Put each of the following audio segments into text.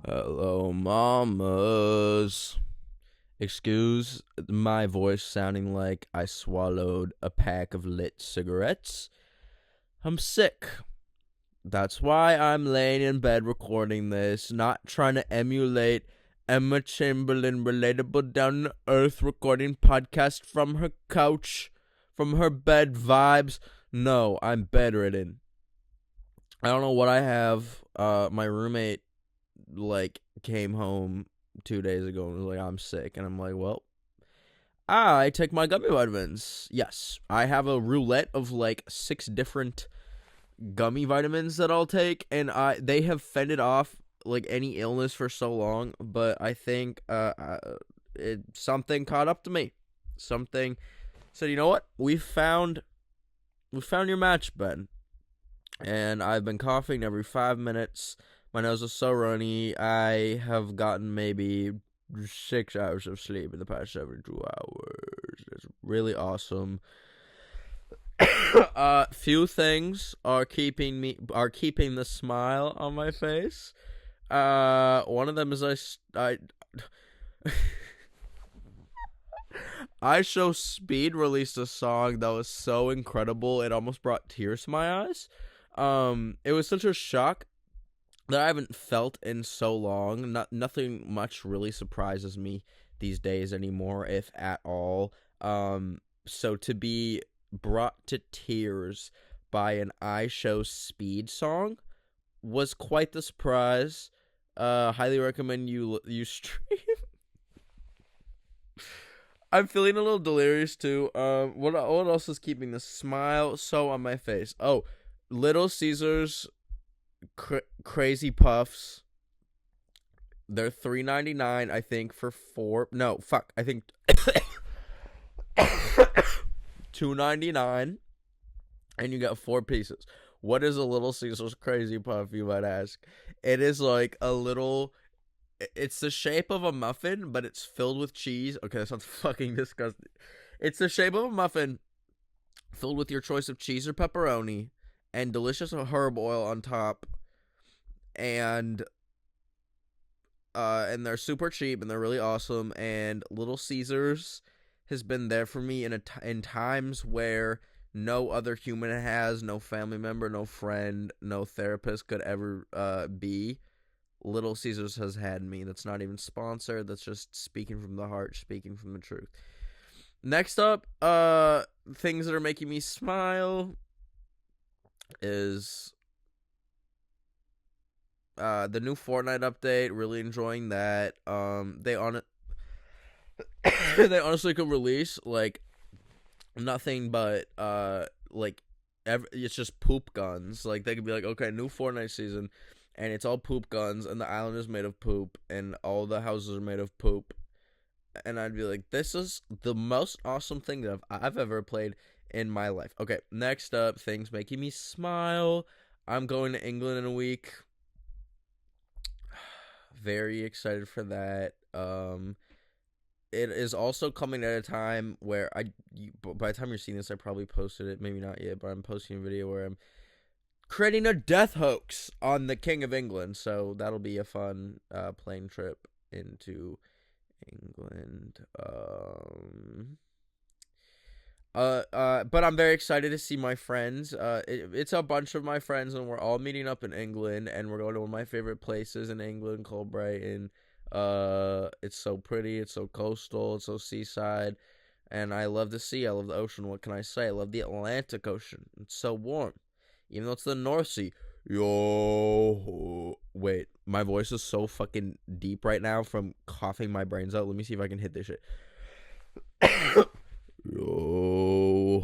Hello, mamas. Excuse my voice sounding like I swallowed a pack of lit cigarettes. I'm sick. That's why I'm laying in bed recording this, not trying to emulate Emma Chamberlain relatable down to earth recording podcast from her couch, from her bed vibes. No, I'm bedridden. I don't know what I have. My roommate came home 2 days ago and was like, I'm sick, and I'm like, well, I take my gummy vitamins. Yes, I have a roulette of 6 different gummy vitamins that I'll take, and they have fended off any illness for so long, but I think something caught up to me. Something said, you know what? We found your match, Ben. And I've been coughing every 5 minutes. My nose is so runny. I have gotten maybe 6 hours of sleep in the past 72 hours. It's really awesome. Few things are keeping the smile on my face. One of them is I Show Speed released a song that was so incredible it almost brought tears to my eyes. It was such a shock that I haven't felt in so long. Nothing much really surprises me these days anymore, if at all. So to be brought to tears by an I Show Speed song was quite the surprise. Highly recommend you stream. I'm feeling a little delirious too. What else is keeping the smile so on my face? Oh, Little Caesars Crazy Puffs. They're $3.99, I think, for 4. No, fuck. I think $2.99, and you get 4 pieces. What is a Little Caesars Crazy Puff, you might ask? It is like a little. It's the shape of a muffin, but it's filled with cheese. Okay, that sounds fucking disgusting. It's the shape of a muffin filled with your choice of cheese or pepperoni and delicious herb oil on top. And they're super cheap and they're really awesome. And Little Caesars has been there for me in times where no other human has, no family member, no friend, no therapist could ever be. Little Caesars has had me. That's not even sponsored. That's just speaking from the heart, speaking from the truth. Next up, things that are making me smile is the new Fortnite update. Really enjoying that. They honestly could release nothing but it's just poop guns. They could be like, okay, new Fortnite season, and it's all poop guns, and the island is made of poop, and all the houses are made of poop. And I'd be like, this is the most awesome thing that I've ever played in my life. Okay, next up, things making me smile. I'm going to England in a week. Very excited for that. It is also coming at a time where by the time you're seeing this, I probably posted it. Maybe not yet, but I'm posting a video where I'm creating a death hoax on the King of England. So that'll be a fun plane trip into England. But I'm very excited to see my friends. It's a bunch of my friends, and we're all meeting up in England, and we're going to one of my favorite places in England called Brighton. It's so pretty, it's so coastal, it's so seaside, and I love the sea, I love the ocean. What can I say? I love the Atlantic Ocean. It's so warm, even though it's the North Sea. Yo, wait, my voice is so fucking deep right now from coughing my brains out. Let me see if I can hit this shit. Yo,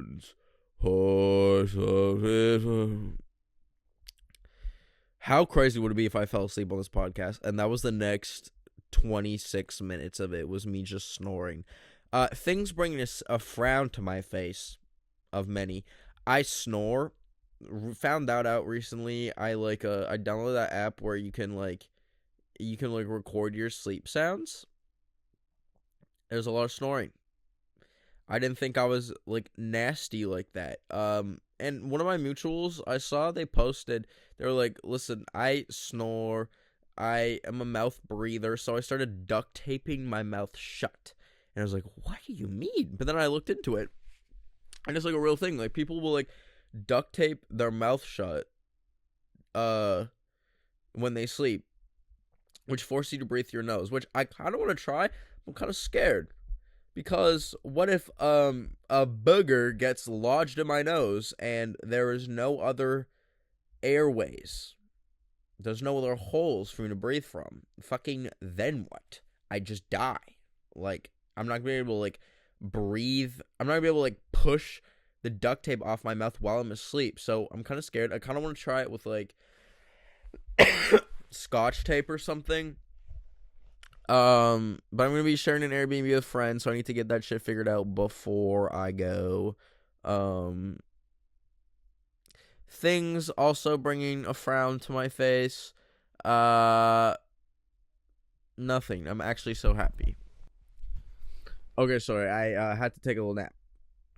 hands, horses. How crazy would it be if I fell asleep on this podcast and that was the next 26 minutes of it was me just snoring? Things bringing a frown to my face of many. I snore. Found that out recently. I downloaded that app where you can record your sleep sounds. There's a lot of snoring. I didn't think I was like nasty like that. And one of my mutuals, I saw they posted, they were like, listen, I snore, I am a mouth breather, so I started duct taping my mouth shut. And I was like, what do you mean? But then I looked into it, and it's like a real thing. Like, people will like duct tape their mouth shut when they sleep, which forces you to breathe through your nose, which I kind of want to try. I'm kind of scared. Because what if a booger gets lodged in my nose and there is no other airways? There's no other holes for me to breathe from. Fucking then what? I just die. Like, I'm not gonna be able to like breathe. I'm not gonna be able to like push the duct tape off my mouth while I'm asleep. So I'm kind of scared. I kind of want to try it with like scotch tape or something. But I'm gonna be sharing an Airbnb with friends, so I need to get that shit figured out before I go. Things also bringing a frown to my face. Nothing. I'm actually so happy. Okay, sorry, I had to take a little nap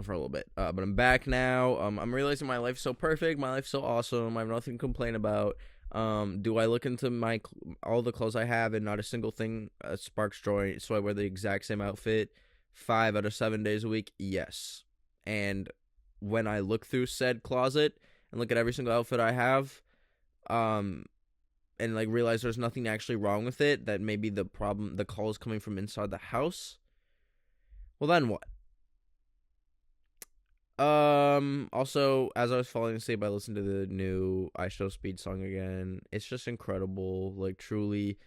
for a little bit. But I'm back now. I'm realizing my life's so perfect. My life's so awesome. I have nothing to complain about. Do I look into all the clothes I have and not a single thing sparks joy? So I wear the exact same outfit 5 out of 7 days a week? Yes. And when I look through said closet and look at every single outfit I have, and like realize there's nothing actually wrong with it, that maybe the call is coming from inside the house, well then what? Also, as I was falling asleep, I listened to the new I Show Speed song again. It's just incredible, like truly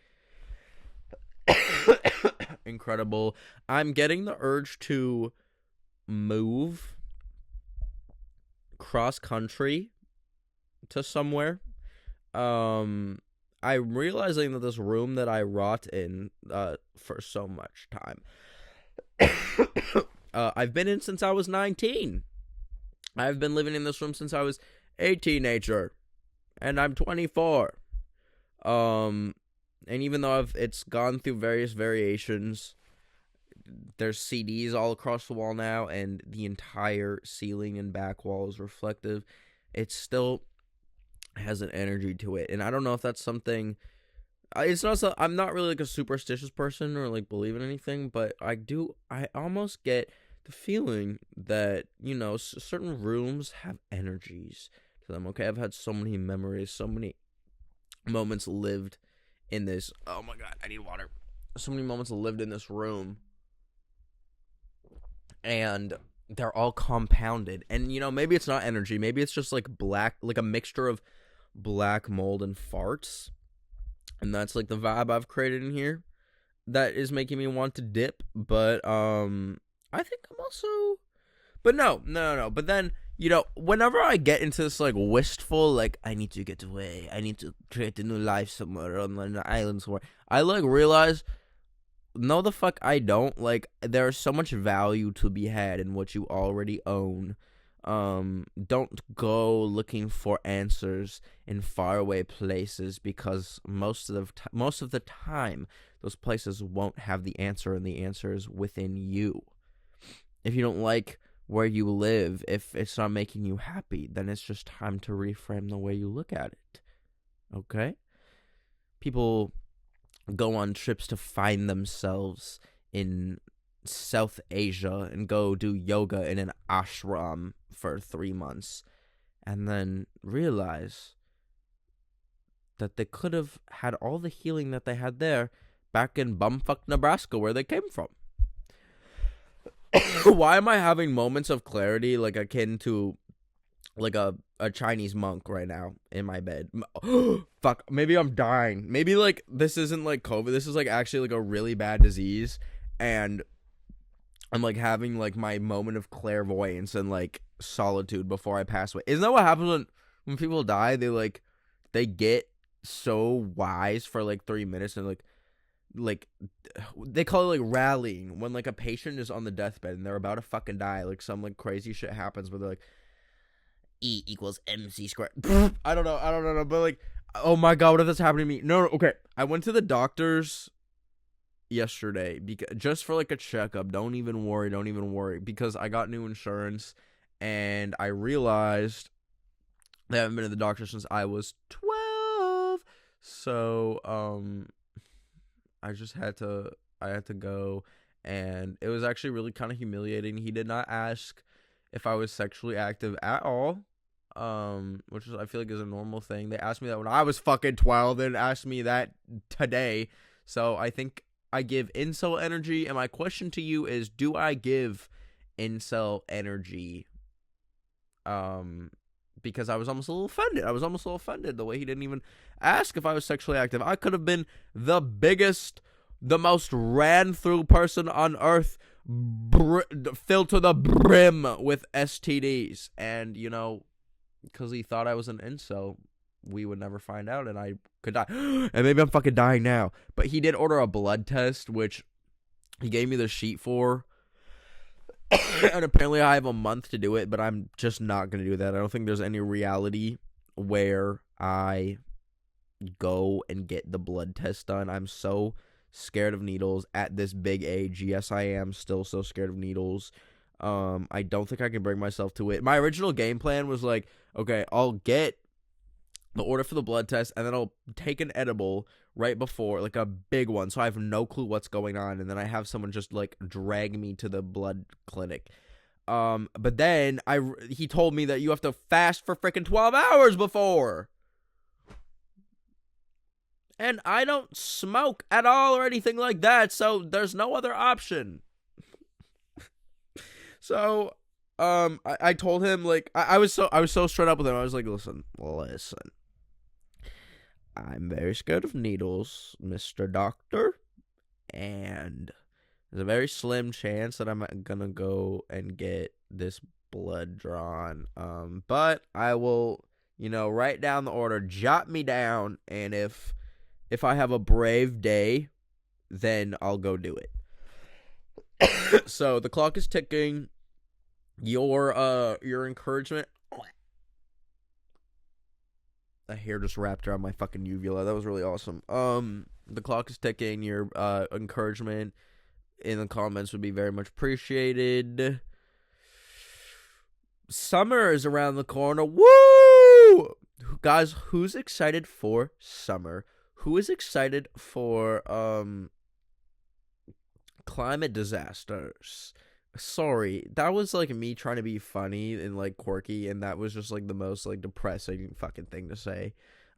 incredible. I'm getting the urge to move cross country to somewhere. I'm realizing that this room that I rot in for so much time, I've been in since I was 19. I've been living in this room since I was a teenager, and I'm 24. And even though it's gone through various variations, there's CDs all across the wall now, and the entire ceiling and back wall is reflective. It still has an energy to it, and I don't know if that's something. It's not. I'm not really like a superstitious person or like believe in anything, but I almost get the feeling that, you know, certain rooms have energies to them. Okay, I've had so many memories, so many moments lived in this. Oh my god, I need water. So many moments lived in this room, and they're all compounded. And you know, maybe it's not energy. Maybe it's just like like a mixture of black mold and farts. And that's like the vibe I've created in here that is making me want to dip. But I think I'm also, but no. But then, you know, whenever I get into this like wistful, like I need to get away, I need to create a new life somewhere on an island somewhere, I like realize, no the fuck I don't. Like, there's so much value to be had in what you already own. Don't go looking for answers in faraway places, because most of the time those places won't have the answer, and the answer is within you. If you don't like where you live, if it's not making you happy, then it's just time to reframe the way you look at it. Okay? People go on trips to find themselves in South Asia and go do yoga in an ashram for 3 months, and then realize that they could have had all the healing that they had there back in bumfuck Nebraska, where they came from. Why am I having moments of clarity like akin to like a Chinese monk right now in my bed? Fuck, maybe I'm dying. Maybe like this isn't like COVID. This is like actually like a really bad disease, and I'm like having like my moment of clairvoyance and like solitude before I pass away. Isn't that what happens when people die? They get so wise for like 3 minutes, and like they call it like rallying, when like a patient is on the deathbed and they're about to fucking die. Like some like crazy shit happens where they're like, E equals MC squared. I don't know, but like, oh my god, what if that's happening to me? No, okay. I went to the doctor's yesterday just for like a checkup. Don't even worry, because I got new insurance and I realized that I haven't been to the doctor since I was 12. So I had to go, and it was actually really kind of humiliating. He did not ask if I was sexually active at all. Which is, I feel like, is a normal thing. They asked me that when I was fucking 12, and asked me that today. So I think I give incel energy, and my question to you is, do I give incel energy? Because I was almost a little offended the way he didn't even ask if I was sexually active. I could have been the biggest, the most ran through person on earth, filled to the brim with STDs, and because he thought I was an incel, we would never find out, and I could die. And maybe I'm fucking dying now. But he did order a blood test, which he gave me the sheet for. And apparently I have a month to do it, but I'm just not going to do that. I don't think there's any reality where I go and get the blood test done. I'm so scared of needles at this big age. Yes, I am still so scared of needles. I don't think I can bring myself to it. My original game plan was like, okay, I'll get the order for the blood test, and then I'll take an edible right before, like a big one, so I have no clue what's going on, and then I have someone just like drag me to the blood clinic. But then he told me that you have to fast for freaking 12 hours before. And I don't smoke at all or anything like that, so there's no other option. So, I told him, like, I was so straight up with him. I was like, listen. I'm very scared of needles, Mr. Doctor, and there's a very slim chance that I'm gonna go and get this blood drawn. But I will, write down the order, jot me down, and if I have a brave day, then I'll go do it. So the clock is ticking. Your encouragement. A hair just wrapped around my fucking uvula. That was really awesome. The clock is ticking. Your encouragement in the comments would be very much appreciated. Summer is around the corner. Woo! Guys, who's excited for summer? Who is excited for climate disasters? Sorry, that was like me trying to be funny and like quirky, and that was just like the most like depressing fucking thing to say.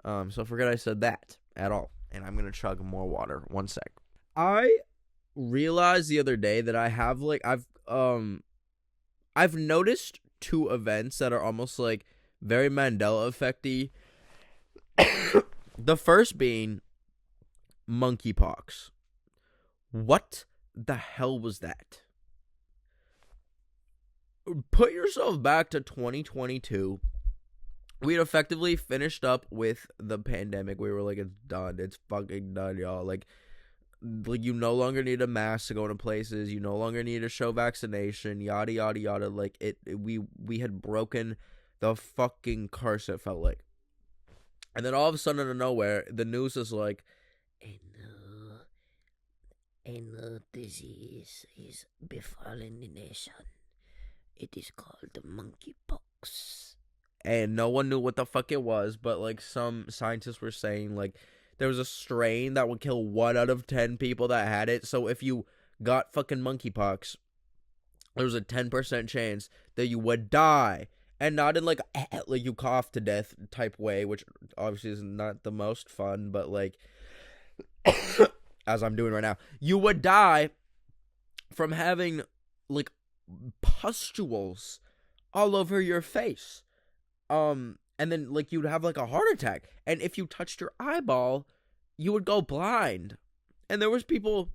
So forget I said that at all, and I'm gonna chug more water. One sec. I realized the other day that I've noticed two events that are almost like very Mandela effecty. The first being monkeypox. What the hell was that? Put yourself back to 2022. We had effectively finished up with the pandemic. We were like, it's done. It's fucking done, y'all. Like you no longer need a mask to go into places. You no longer need to show vaccination. Yada yada yada. Like we had broken the fucking curse. It felt like. And then all of a sudden, out of nowhere, the news is like, a new disease is befalling the nation. It is called the monkeypox. And no one knew what the fuck it was, but like some scientists were saying like there was a strain that would kill 1 out of 10 people that had it. So if you got fucking monkeypox, there was a 10% chance that you would die. And not in like you cough to death type way, which obviously is not the most fun, but like as I'm doing right now, you would die from having like pustules all over your face. And then like you'd have like a heart attack. And if you touched your eyeball, you would go blind. And there was people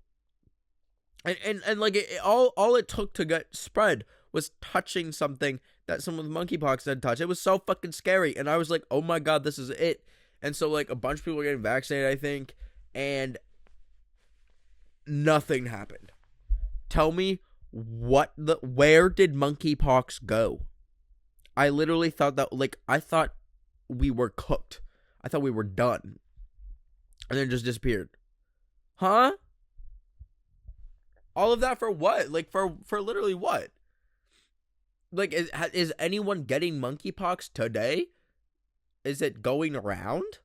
and like all it took to get spread was touching something that someone with monkeypox had touched. It was so fucking scary. And I was like, oh my God, this is it. And so like a bunch of people were getting vaccinated, I think, and nothing happened. Tell me where did monkeypox go? I literally thought that, like, I thought we were cooked. I thought we were done. And then it just disappeared. Huh? All of that for what? Like, for literally what? Like, is anyone getting monkeypox today? Is it going around?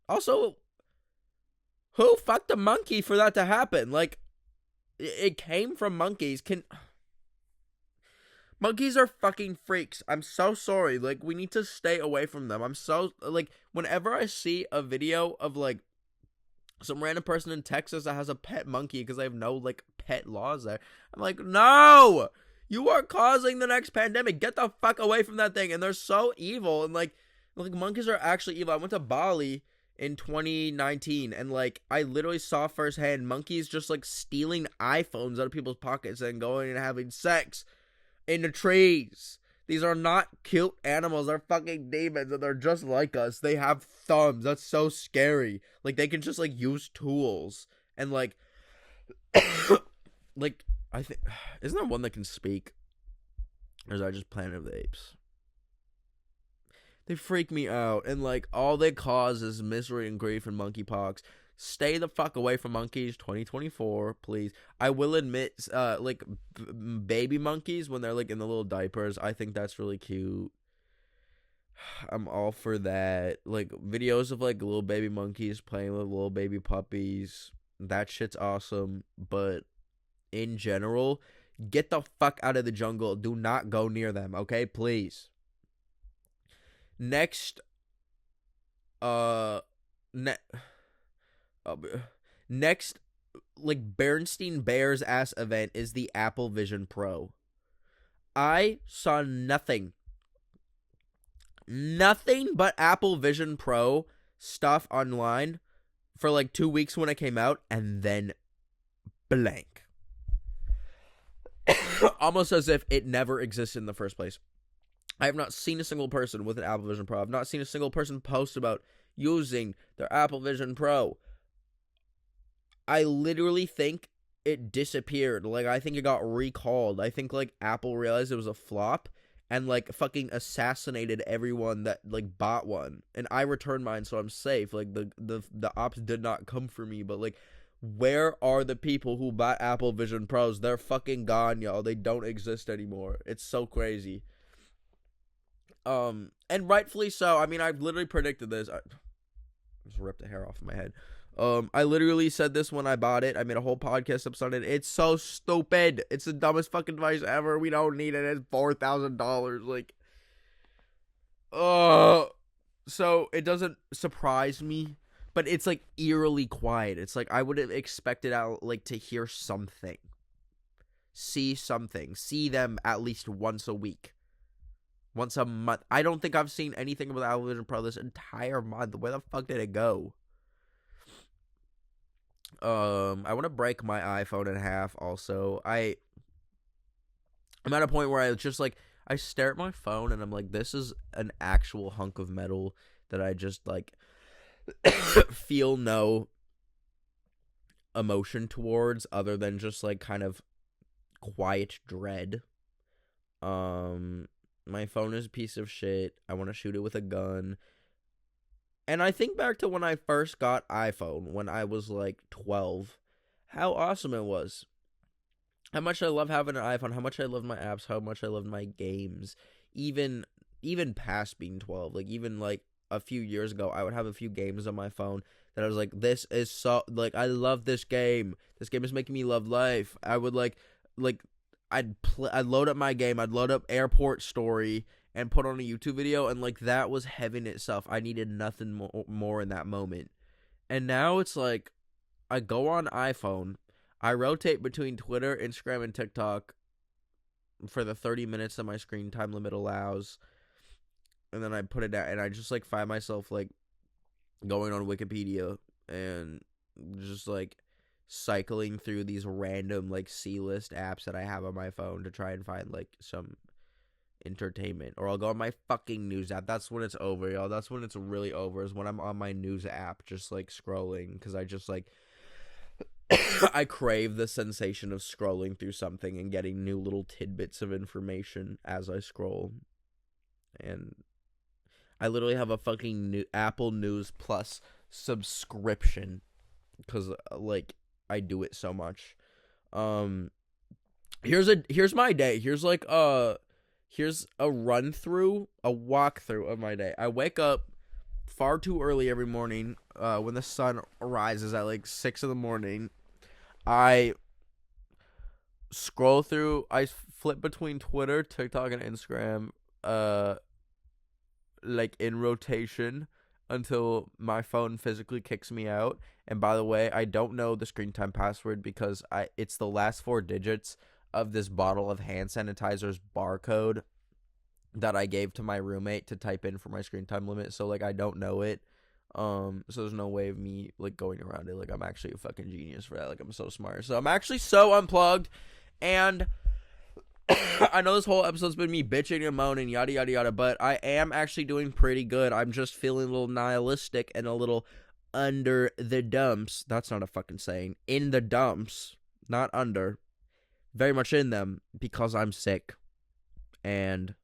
Also, who fucked a monkey for that to happen? Like, it came from monkeys. Monkeys are fucking freaks. I'm so sorry. Like, we need to stay away from them. I'm so, like, whenever I see a video of, like, some random person in Texas that has a pet monkey because they have no, like, pet laws there, I'm like, no! You are causing the next pandemic. Get the fuck away from that thing. And they're so evil. And, like monkeys are actually evil. I went to Bali in 2019, and, like, I literally saw firsthand monkeys just, like, stealing iPhones out of people's pockets and going and having sex in the trees. These are not cute animals. They're fucking demons, and they're just like us. They have thumbs. That's so scary. Like, they can just, like, use tools. And, like, like, I think, isn't there one that can speak? Or is that just Planet of the Apes? They freak me out. And, like, all they cause is misery and grief and monkeypox. Stay the fuck away from monkeys 2024, please. I will admit, like, baby monkeys, when they're, like, in the little diapers, I think that's really cute. I'm all for that. Like, videos of, like, little baby monkeys playing with little baby puppies, that shit's awesome. But in general, get the fuck out of the jungle. Do not go near them, okay? Please. Next, next, like, Bernstein Bears ass event is the Apple Vision Pro. I saw nothing but Apple Vision Pro stuff online for like 2 weeks when it came out, and then blank. Almost as if it never existed in the first place. I have not seen a single person with an Apple Vision Pro. I've not seen a single person post about using their Apple Vision Pro. I literally think it disappeared. Like, I think it got recalled. I think, like, Apple realized it was a flop and, like, fucking assassinated everyone that, like, bought one. And I returned mine, so I'm safe. Like, the ops did not come for me. But, like, where are the people who bought Apple Vision Pros? They're fucking gone, y'all. They don't exist anymore. It's so crazy. And rightfully so. I mean, I've literally predicted this. I just ripped the hair off of my head. I literally said this when I bought it. I made a whole podcast episode on it. It's so stupid. It's the dumbest fucking device ever. We don't need it. It's $4,000. Like, so it doesn't surprise me, but it's, like, eerily quiet. It's like I would have expected out, like, to hear something, see something, see them at least once a week. Once a month. I don't think I've seen anything about the Apple Vision Pro this entire month. Where the fuck did it go? I want to break my iPhone in half also. I'm at a point where I just, like, I stare at my phone and I'm like, this is an actual hunk of metal that I just, like, feel no emotion towards other than just, like, kind of quiet dread. My phone is a piece of shit. I want to shoot it with a gun. And I think back to when I first got iPhone, when I was, like, 12, how awesome it was. How much I love having an iPhone, how much I love my apps, how much I love my games. Even past being 12, like, even, like, a few years ago, I would have a few games on my phone that I was like, this is so, like, I love this game. This game is making me love life. I would, like, I'd load up my game, I'd load up Airport Story, and put on a YouTube video, and, like, that was heaven itself. I needed nothing more in that moment. And now it's like, I go on iPhone, I rotate between Twitter, Instagram, and TikTok for the 30 minutes that my screen time limit allows, and then I put it down, and I just, like, find myself, like, going on Wikipedia, and just, like, cycling through these random, like, C-list apps that I have on my phone to try and find, like, some entertainment. Or I'll go on my fucking news app. That's when it's over, y'all. That's when it's really over, is when I'm on my news app just, like, scrolling, because I just, like, I crave the sensation of scrolling through something and getting new little tidbits of information as I scroll. And I literally have a fucking Apple News Plus subscription, because, like, I do it so much. Here's my day. Here's a walkthrough of my day. I wake up far too early every morning when the sun rises at like 6 in the morning. I I flip between Twitter, TikTok, and Instagram like in rotation until my phone physically kicks me out. And by the way, I don't know the screen time password because it's the last 4 digits of this bottle of hand sanitizer's barcode that I gave to my roommate to type in for my screen time limit. So like I don't know it. So there's no way of me like going around it. Like I'm actually a fucking genius for that. Like I'm so smart. So I'm actually so unplugged, and I know this whole episode's been me bitching and moaning, yada yada yada, but I am actually doing pretty good. I'm just feeling a little nihilistic and a little under the dumps. That's not a fucking saying. In the dumps, not under. Very much in them because I'm sick, and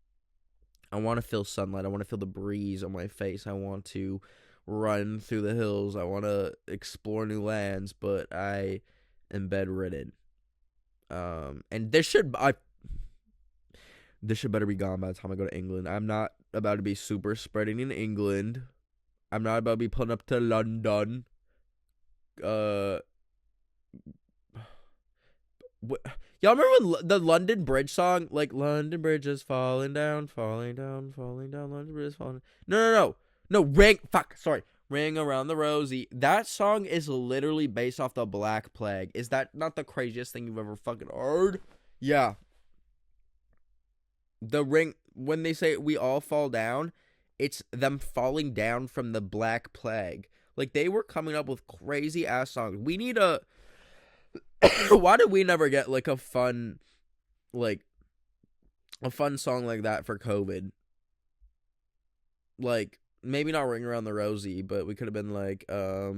I want to feel sunlight. I want to feel the breeze on my face. I want to run through the hills. I want to explore new lands, but I am bedridden. And this should better be gone by the time I go to England. I'm not about to be super spreading in England. I'm not about to be pulling up to London. Y'all remember when the London Bridge song? Like, London Bridge is falling down, falling down, falling down, London Bridge is falling. No, Ring Around the Rosie. That song is literally based off the Black Plague. Is that not the craziest thing you've ever fucking heard? Yeah. When they say we all fall down, it's them falling down from the Black Plague. Like, they were coming up with crazy ass songs. We need a... Why did we never get like a fun song like that for COVID? Like, maybe not Ring Around the Rosie, but we could have been like, I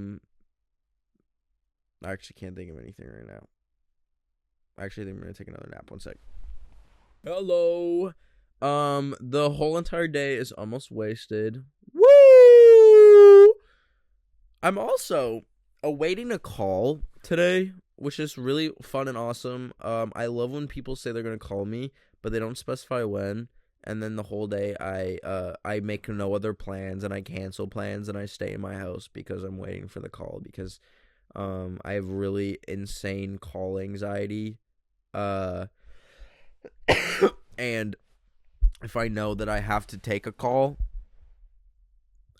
actually can't think of anything right now. Actually, I think I'm gonna take another nap. 1 sec. Hello. The whole entire day is almost wasted. Woo! I'm also awaiting a call today, which is really fun and awesome. I love when people say they're gonna call me, but they don't specify when. And then the whole day, I make no other plans, and I cancel plans, and I stay in my house because I'm waiting for the call. Because, I have really insane call anxiety. And if I know that I have to take a call,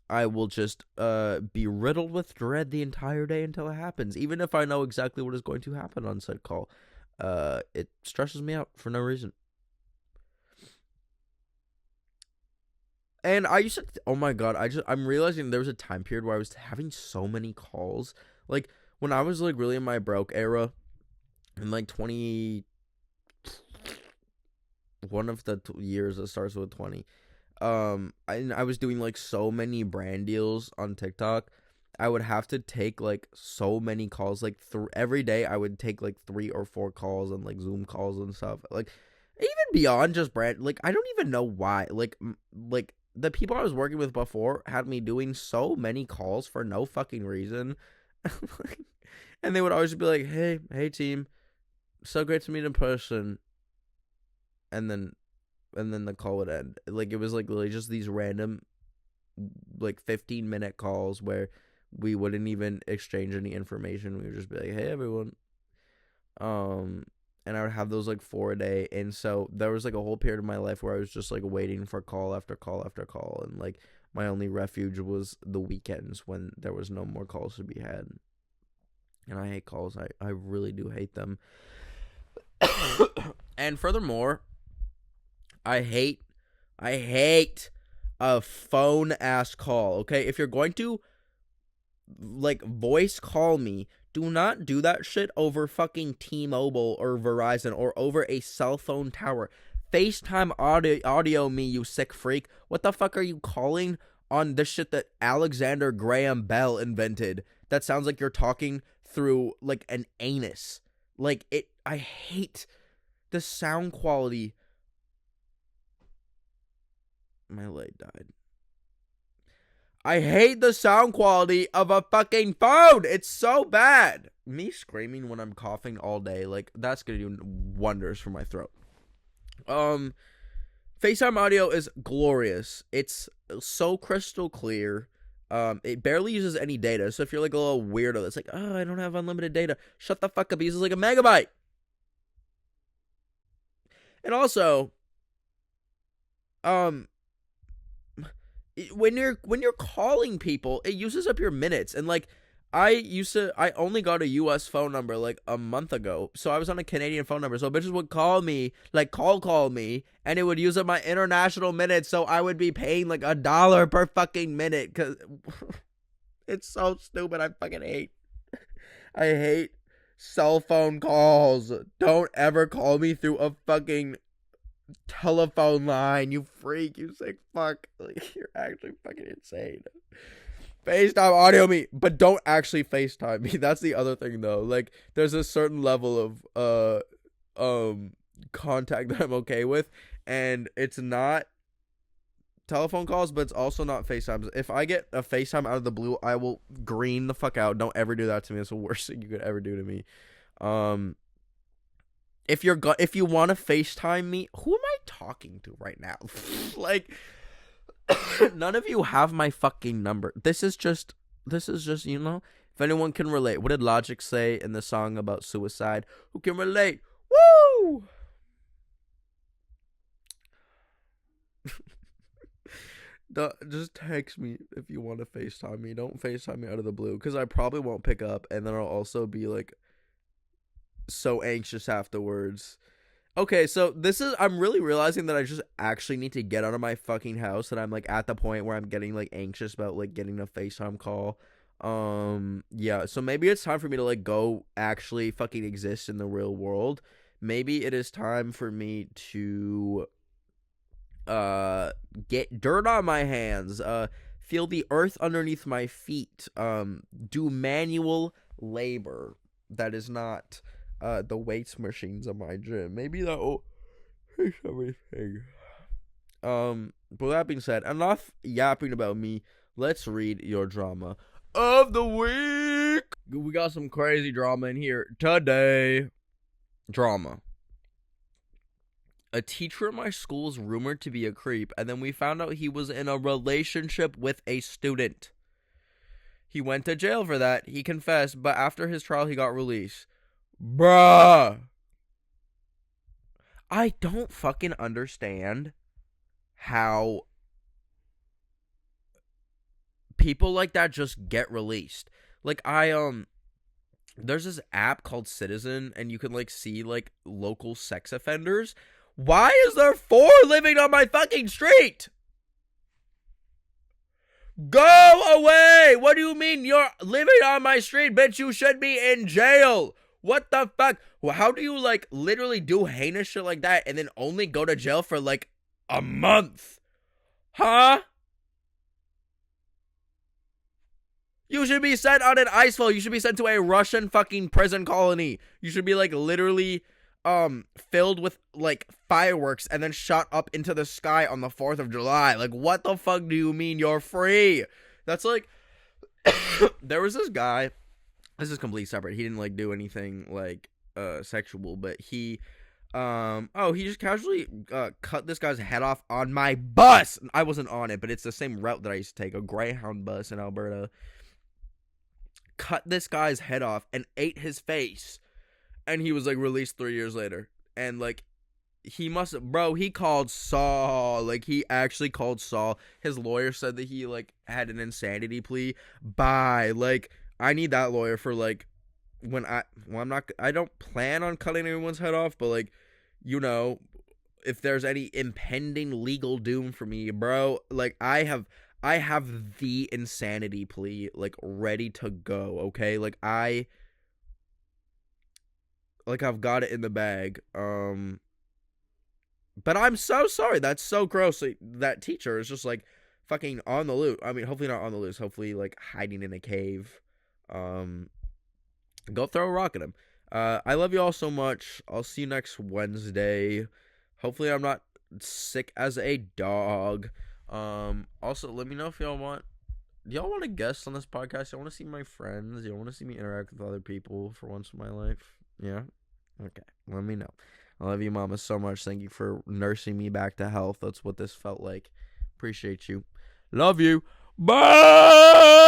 I will just be riddled with dread the entire day until it happens. Even if I know exactly what is going to happen on said call, it stresses me out for no reason. And I used to, oh my god, I'm realizing there was a time period where I was having so many calls. Like, when I was, like, really in my broke era, in, like, one of the years that starts with 20, I was doing, like, so many brand deals on TikTok. I would have to take, like, so many calls. Like, every day I would take, like, 3 or 4 calls and, like, Zoom calls and stuff. Like, even beyond just brand, like, I don't even know why. Like, the people I was working with before had me doing so many calls for no fucking reason. And they would always be like, hey team, so great to meet in person. And then the call would end. Like, it was like literally just these random, like, 15-minute calls where we wouldn't even exchange any information. We would just be like, hey everyone. And I would have those, like, 4 a day. And so there was, like, a whole period of my life where I was just, like, waiting for call after call after call. And, like, my only refuge was the weekends when there was no more calls to be had. And I hate calls. I really do hate them. And furthermore, I hate a phone-ass call, okay? If you're going to, like, voice call me, do not do that shit over fucking T-Mobile or Verizon or over a cell phone tower. FaceTime audio me, you sick freak. What the fuck are you calling on the shit that Alexander Graham Bell invented? That sounds like you're talking through, like, an anus. Like, I hate the sound quality. My light died. I hate the sound quality of a fucking phone. It's so bad. me screaming when I'm coughing all day, like, that's gonna do wonders for my throat. FaceTime audio is glorious. It's so crystal clear. It barely uses any data. So if you're like a little weirdo that's like, oh, I don't have unlimited data, shut the fuck up. It uses like a megabyte. And also, when you're calling people, it uses up your minutes. And like, I only got a US phone number like a month ago, so I was on a Canadian phone number, so bitches would call me, like call me, and it would use up my international minutes, so I would be paying like $1 per fucking minute, cause it's so stupid. I hate cell phone calls. Don't ever call me through a fucking telephone line, you freak, you sick fuck. Like, you're actually fucking insane. FaceTime audio me, but don't actually FaceTime me. That's the other thing though. Like, there's a certain level of contact that I'm okay with, and it's not telephone calls, but it's also not FaceTimes. If I get a FaceTime out of the blue, I will green the fuck out. Don't ever do that to me. It's the worst thing you could ever do to me. If you want to FaceTime me, who am I talking to right now? Like, none of you have my fucking number. This is just, you know, if anyone can relate. What did Logic say in the song about suicide? Who can relate? Woo! Just text me if you want to FaceTime me. Don't FaceTime me out of the blue, because I probably won't pick up, and then I'll also be like so anxious afterwards. Okay, so I'm really realizing that I just actually need to get out of my fucking house, and I'm like at the point where I'm getting like anxious about like getting a FaceTime call. Yeah, so maybe it's time for me to like go actually fucking exist in the real world. Maybe it is time for me to get dirt on my hands, feel the earth underneath my feet, do manual labor that is not the weights machines of my gym. Maybe that will fix everything. But that being said, enough yapping about me. Let's read your drama of the week. We got some crazy drama in here today. Drama. A teacher at my school is rumored to be a creep, and then we found out he was in a relationship with a student. He went to jail for that. He confessed, but after his trial, he got released. Bruh. I don't fucking understand how people like that just get released. Like, there's this app called Citizen, and you can like see like local sex offenders. Why is there 4 living on my fucking street? Go away! What do you mean you're living on my street, bitch? You should be in jail. What the fuck? Well, how do you like literally do heinous shit like that and then only go to jail for like a month? Huh? You should be sent on an icefall. You should be sent to a Russian fucking prison colony. You should be like literally filled with like fireworks and then shot up into the sky on the 4th of July. Like, what the fuck do you mean you're free? That's like there was this guy. This is completely separate. He didn't like do anything like sexual, but he he just casually cut this guy's head off on my bus. I wasn't on it, but it's the same route that I used to take, a Greyhound bus in Alberta. Cut this guy's head off and ate his face, and he was like released 3 years later. And like he called Saul. Like, he actually called Saul. His lawyer said that he like had an insanity plea. Like, I need that lawyer for like when I don't plan on cutting anyone's head off, but like, you know, if there's any impending legal doom for me, bro, like I have the insanity plea like ready to go, okay? Like I've got it in the bag. But I'm so sorry. That's so gross. Like, that teacher is just like fucking on the loose. I mean, hopefully not on the loose. Hopefully like hiding in a cave. Go throw a rock at him. I love you all so much. I'll see you next Wednesday. Hopefully I'm not sick as a dog. Also, let me know if y'all want y'all want to guest on this podcast? Y'all want to see my friends? Y'all want to see me interact with other people for once in my life? Yeah? Okay. Let me know. I love you, Mama, so much. Thank you for nursing me back to health. That's what this felt like. Appreciate you. Love you. Bye!